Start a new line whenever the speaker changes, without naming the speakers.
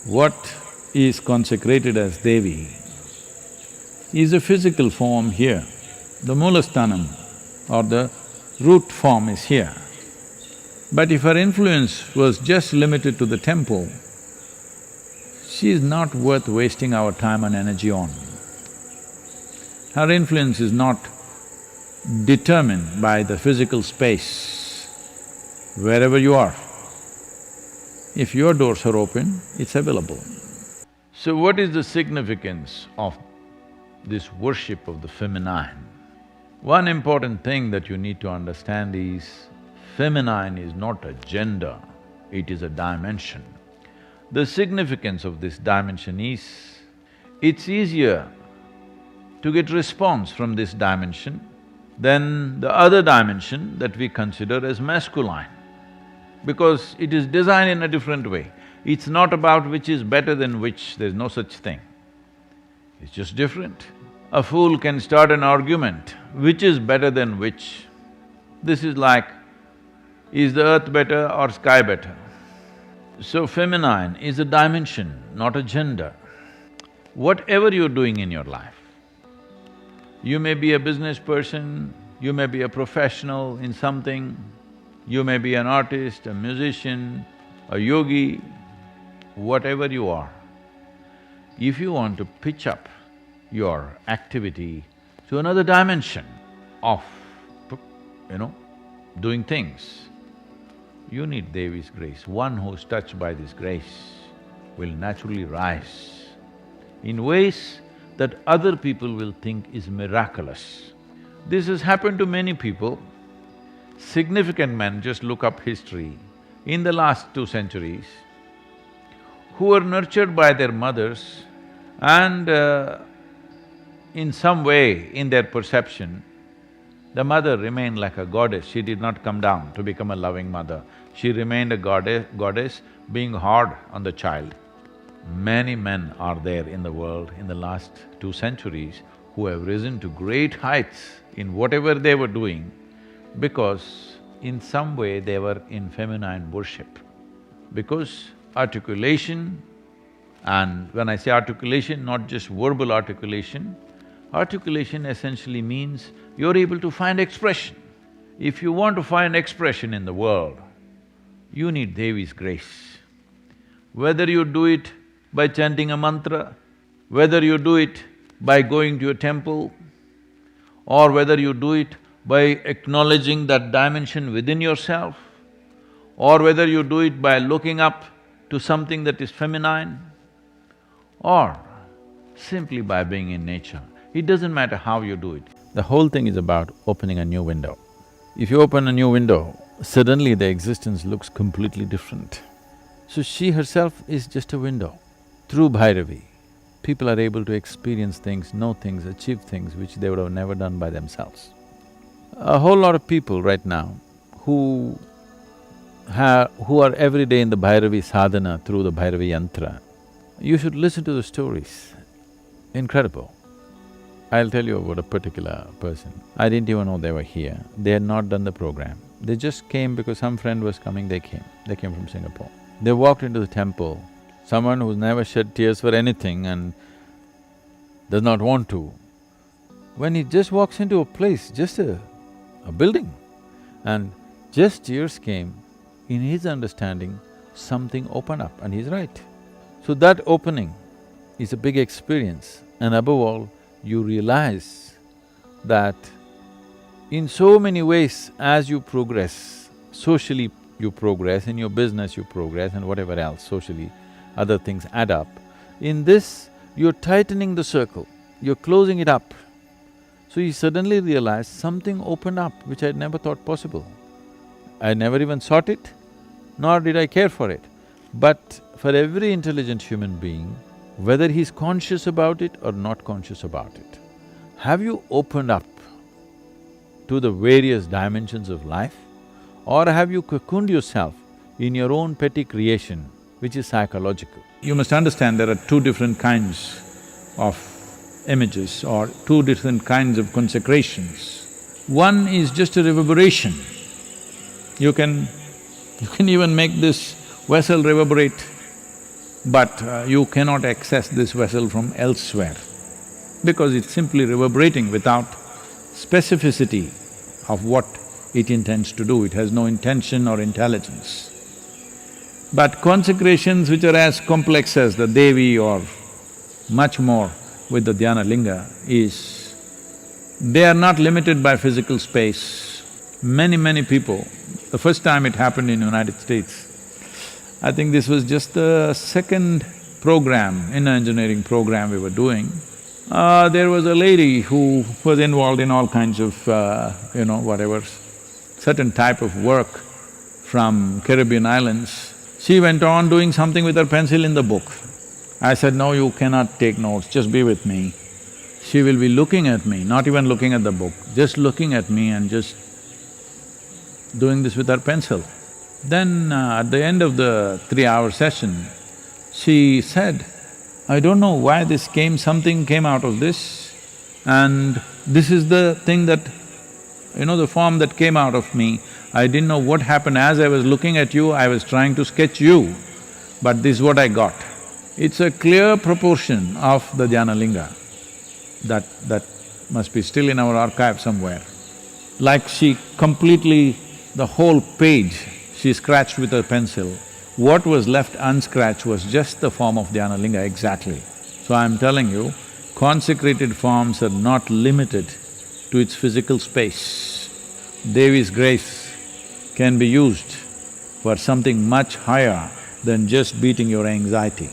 What is consecrated as Devi is a physical form here. The Moolasthanam or the root form is here. But if her influence was just limited to the temple, she is not worth wasting our time and energy on. Her influence is not determined by the physical space. Wherever you are, if your doors are open, it's available. So what is the significance of this worship of the feminine? One important thing that you need to understand is, feminine is not a gender, it is a dimension. The significance of this dimension is, it's easier to get response from this dimension than the other dimension that we consider as masculine, because it is designed in a different way. It's not about which is better than which, there's no such thing. It's just different. A fool can start an argument, which is better than which. This is like, is the earth better or sky better? So feminine is a dimension, not a gender. Whatever you're doing in your life, you may be a business person, you may be a professional in something, you may be an artist, a musician, a yogi, whatever you are, if you want to pitch up your activity to another dimension of, doing things, you need Devi's grace. One who's touched by this grace will naturally rise in ways that other people will think is miraculous. This has happened to many people. Significant men, just look up history, in the last 2 centuries, who were nurtured by their mothers and in some way, in their perception, the mother remained like a goddess. She did not come down to become a loving mother. She remained a goddess being hard on the child. Many men are there in the world in the last 2 centuries who have risen to great heights in whatever they were doing, because in some way they were in feminine worship. Because articulation, and when I say articulation, not just verbal articulation, articulation essentially means you're able to find expression. If you want to find expression in the world, you need Devi's grace. Whether you do it by chanting a mantra, whether you do it by going to a temple, or whether you do it by acknowledging that dimension within yourself, or whether you do it by looking up to something that is feminine, or simply by being in nature. It doesn't matter how you do it. The whole thing is about opening a new window. If you open a new window, suddenly the existence looks completely different. So she herself is just a window. Through bhairavi, people are able to experience things, know things, achieve things which they would have never done by themselves. A whole lot of people right now who are every day in the bhairavi sadhana through the bhairavi yantra, you should listen to the stories. Incredible. I'll tell you about a particular person. I didn't even know they were here. They had not done the program. They just came because some friend was coming, they came. They came from Singapore. They walked into the temple. Someone who's never shed tears for anything and does not want to, when he just walks into a place, just a building, and just tears came, in his understanding, something opened up, and he's right. So that opening is a big experience, and above all, you realize that in so many ways, as you progress, socially you progress, in your business you progress, and whatever else, socially, other things add up. In this, you're tightening the circle, you're closing it up. So you suddenly realize something opened up which I'd never thought possible. I never even sought it, nor did I care for it. But for every intelligent human being, whether he's conscious about it or not conscious about it, have you opened up to the various dimensions of life, or have you cocooned yourself in your own petty creation, which is psychological? You must understand there are 2 different kinds of images or 2 different kinds of consecrations. One is just a reverberation. You can even make this vessel reverberate but you cannot access this vessel from elsewhere because it's simply reverberating without specificity of what it intends to do. It has no intention or intelligence. But consecrations which are as complex as the Devi or much more with the dhyana linga is, they are not limited by physical space. Many people, the first time it happened in United States, I think this was just the second program, inner engineering program we were doing. There was a lady who was involved in all kinds of, whatever, certain type of work from Caribbean islands. She went on doing something with her pencil in the book. I said, no, you cannot take notes, just be with me. She will be looking at me, not even looking at the book, just looking at me and just doing this with her pencil. Then at the end of the 3-hour session, she said, I don't know why something came out of this, and this is the thing that, the form that came out of me. I didn't know what happened. As I was looking at you, I was trying to sketch you, but this is what I got. It's a clear proportion of the dhyana linga that must be still in our archive somewhere. Like she completely, the whole page, she scratched with her pencil. What was left unscratched was just the form of dhyana linga exactly. So I'm telling you, consecrated forms are not limited to its physical space. Devi's grace can be used for something much higher than just beating your anxiety.